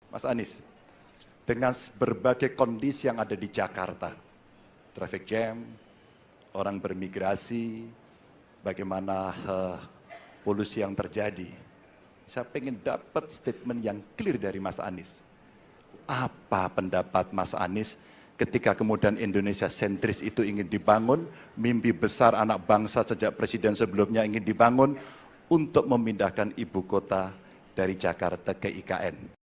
Mas Anies, dengan berbagai kondisi yang ada di Jakarta, traffic jam, orang bermigrasi, bagaimana polusi yang terjadi, saya ingin dapat statement yang clear dari Mas Anies. Apa pendapat Mas Anies ketika kemudian Indonesia sentris itu ingin dibangun, mimpi besar anak bangsa sejak presiden sebelumnya ingin dibangun untuk memindahkan ibu kota dari Jakarta ke IKN?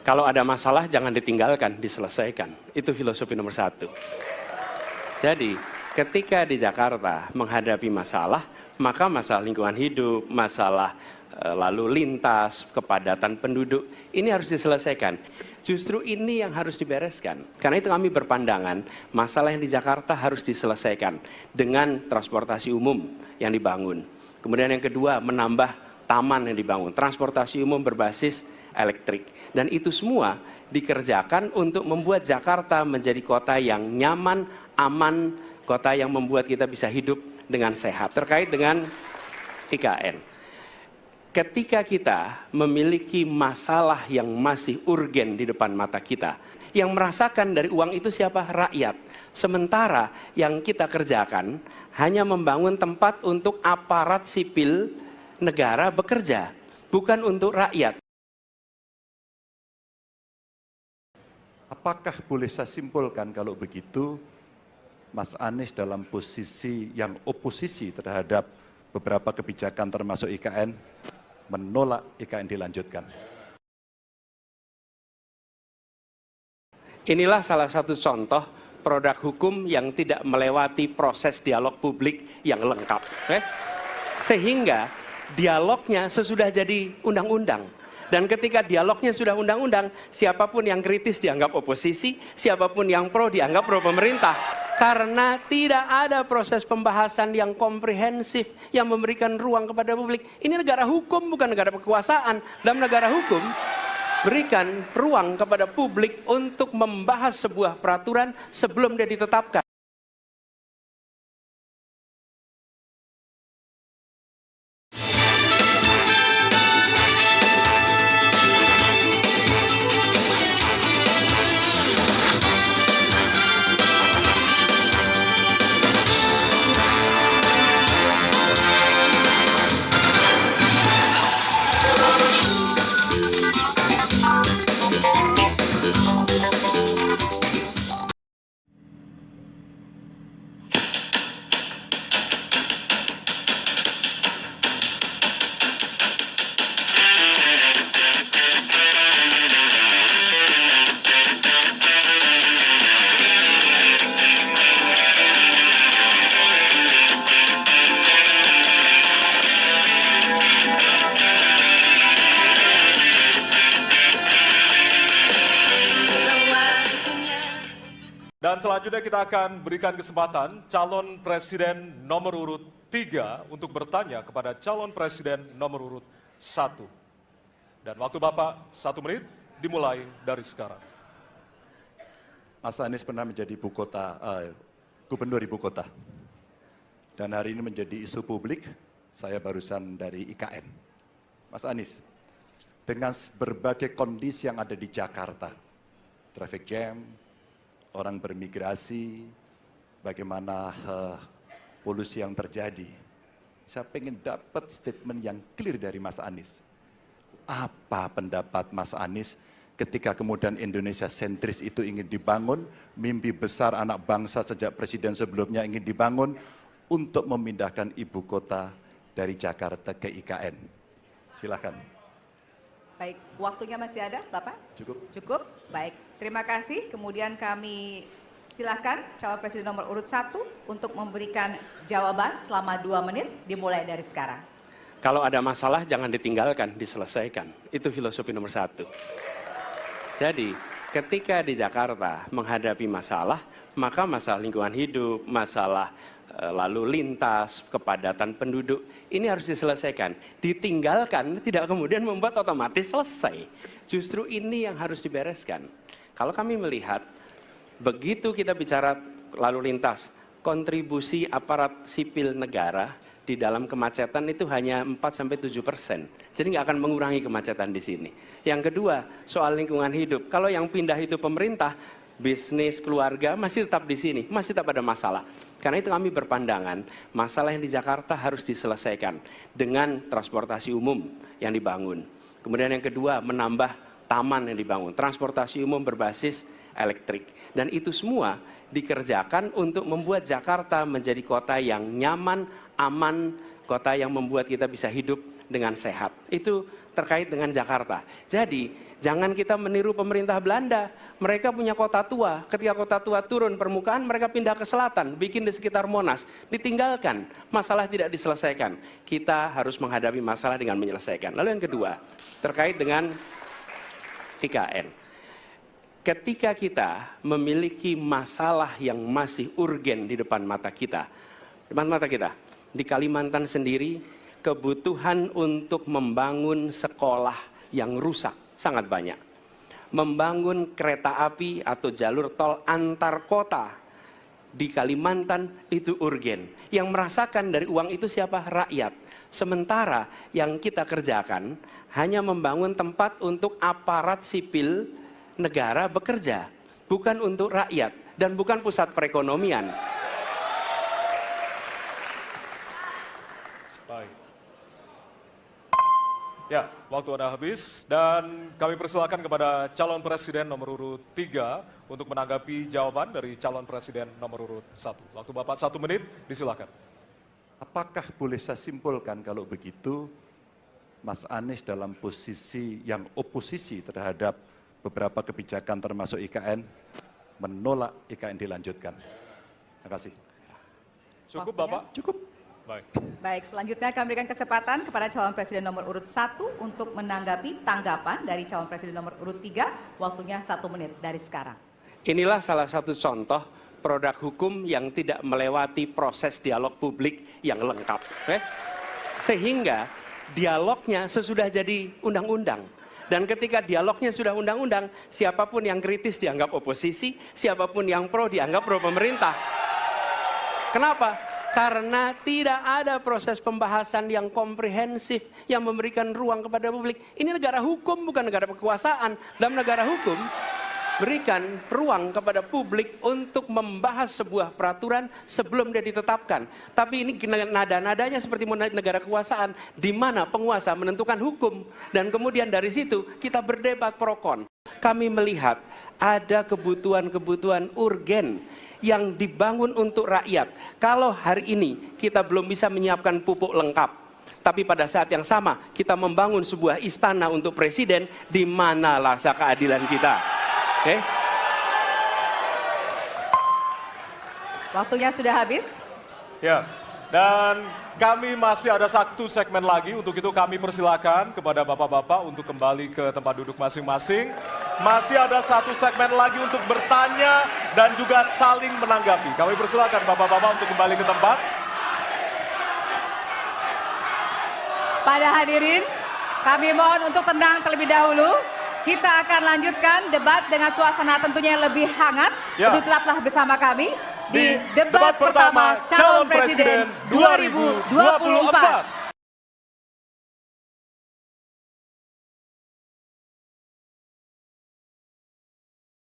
Kalau ada masalah jangan ditinggalkan, diselesaikan. Itu filosofi nomor 1. Jadi ketika di Jakarta menghadapi masalah, maka masalah lingkungan hidup, masalah lalu lintas, kepadatan penduduk, ini harus diselesaikan. Justru ini yang harus dibereskan. Karena itu kami berpandangan masalah yang di Jakarta harus diselesaikan dengan transportasi umum yang dibangun. Kemudian yang kedua, menambah taman yang dibangun, transportasi umum berbasis elektrik. Dan itu semua dikerjakan untuk membuat Jakarta menjadi kota yang nyaman, aman, kota yang membuat kita bisa hidup dengan sehat. Terkait dengan IKN, ketika kita memiliki masalah yang masih urgen di depan mata kita, yang merasakan dari uang itu siapa? Rakyat. Sementara yang kita kerjakan hanya membangun tempat untuk aparat sipil negara bekerja, bukan untuk rakyat. Apakah boleh saya simpulkan kalau begitu, Mas Anies dalam posisi yang oposisi terhadap beberapa kebijakan termasuk IKN, menolak IKN dilanjutkan? Inilah salah satu contoh produk hukum yang tidak melewati proses dialog publik yang lengkap. Sehingga dialognya sesudah jadi undang-undang. Dan ketika dialognya sudah undang-undang, siapapun yang kritis dianggap oposisi, siapapun yang pro dianggap pro pemerintah. Karena tidak ada proses pembahasan yang komprehensif yang memberikan ruang kepada publik. Ini negara hukum, bukan negara kekuasaan. Dalam negara hukum, berikan ruang kepada publik untuk membahas sebuah peraturan sebelum dia ditetapkan. Dan selanjutnya kita akan berikan kesempatan calon presiden nomor urut 3 untuk bertanya kepada calon presiden nomor urut 1. Dan waktu Bapak 1 menit dimulai dari sekarang. Mas Anies pernah menjadi gubernur ibu kota. Dan hari ini menjadi isu publik, saya barusan dari IKN. Mas Anies, dengan berbagai kondisi yang ada di Jakarta, traffic jam, orang bermigrasi, bagaimana polusi yang terjadi, saya ingin dapat statement yang clear dari Mas Anies. Apa pendapat Mas Anies ketika kemudian Indonesia sentris itu ingin dibangun, mimpi besar anak bangsa sejak presiden sebelumnya ingin dibangun untuk memindahkan ibu kota dari Jakarta ke IKN? Silakan. Baik, waktunya masih ada, Bapak? Cukup. Cukup, baik. Terima kasih. Kemudian kami silakan calon presiden nomor urut 1 untuk memberikan jawaban selama 2 menit, dimulai dari sekarang. Kalau ada masalah jangan ditinggalkan, diselesaikan. Itu filosofi nomor 1. Jadi ketika di Jakarta menghadapi masalah, maka masalah lingkungan hidup, masalah lalu lintas, kepadatan penduduk, ini harus diselesaikan. Ditinggalkan tidak kemudian membuat otomatis selesai. Justru ini yang harus dibereskan. Kalau kami melihat, begitu kita bicara lalu lintas, kontribusi aparat sipil negara di dalam kemacetan itu hanya 4-7%. Jadi nggak akan mengurangi kemacetan di sini. Yang kedua, soal lingkungan hidup. Kalau yang pindah itu pemerintah, bisnis, keluarga masih tetap di sini, masih tetap ada masalah. Karena itu kami berpandangan, masalah yang di Jakarta harus diselesaikan dengan transportasi umum yang dibangun. Kemudian yang kedua, menambah taman yang dibangun, transportasi umum berbasis elektrik. Dan itu semua dikerjakan untuk membuat Jakarta menjadi kota yang nyaman, aman, kota yang membuat kita bisa hidup dengan sehat. Itu terkait dengan Jakarta. Jadi, jangan kita meniru pemerintah Belanda. Mereka punya kota tua. Ketika kota tua turun permukaan, mereka pindah ke selatan, bikin di sekitar Monas. Ditinggalkan, masalah tidak diselesaikan. Kita harus menghadapi masalah dengan menyelesaikan. Lalu yang kedua, terkait dengan IKN. Ketika kita memiliki masalah yang masih urgen di depan mata kita, di Kalimantan sendiri, kebutuhan untuk membangun sekolah yang rusak sangat banyak. Membangun kereta api atau jalur tol antar kota di Kalimantan itu urgen. Yang merasakan dari uang itu siapa? Rakyat. Sementara yang kita kerjakan hanya membangun tempat untuk aparat sipil negara bekerja, bukan untuk rakyat dan bukan pusat perekonomian. Baik. Ya, waktu Anda habis dan kami persilakan kepada calon presiden nomor urut 3 untuk menanggapi jawaban dari calon presiden nomor urut 1. Waktu Bapak 1 menit, disilakan. Apakah boleh saya simpulkan kalau begitu, Mas Anies dalam posisi yang oposisi terhadap beberapa kebijakan termasuk IKN, menolak IKN dilanjutkan? Terima kasih. Cukup Bapak? Cukup. Baik. Baik, selanjutnya kami berikan kesempatan kepada calon presiden nomor urut 1 untuk menanggapi tanggapan dari calon presiden nomor urut 3, waktunya 1 menit dari sekarang. Inilah salah satu contoh produk hukum yang tidak melewati proses dialog publik yang lengkap. Sehingga dialognya sesudah jadi undang-undang. Dan ketika dialognya sudah undang-undang, siapapun yang kritis dianggap oposisi, siapapun yang pro dianggap pro pemerintah. Kenapa? Karena tidak ada proses pembahasan yang komprehensif, yang memberikan ruang kepada publik. Ini negara hukum, bukan negara kekuasaan. Dalam negara hukum, berikan ruang kepada publik untuk membahas sebuah peraturan sebelum dia ditetapkan. Tapi ini nada-nadanya seperti negara kekuasaan, di mana penguasa menentukan hukum. Dan kemudian dari situ kita berdebat pro kon. Kami melihat ada kebutuhan-kebutuhan urgen yang dibangun untuk rakyat. Kalau hari ini kita belum bisa menyiapkan pupuk lengkap, tapi pada saat yang sama kita membangun sebuah istana untuk presiden, di mana rasa keadilan kita? Oke? Waktunya sudah habis. Ya, dan kami masih ada 1 segmen lagi. Untuk itu kami persilakan kepada bapak-bapak untuk kembali ke tempat duduk masing-masing. Masih ada 1 segmen lagi untuk bertanya dan juga saling menanggapi. Kami persilakan bapak-bapak untuk kembali ke tempat. Pada hadirin, kami mohon untuk tenang terlebih dahulu. Kita akan lanjutkan debat dengan suasana tentunya yang lebih hangat. Ya. Jadi tetaplah bersama kami di debat pertama calon presiden 2024.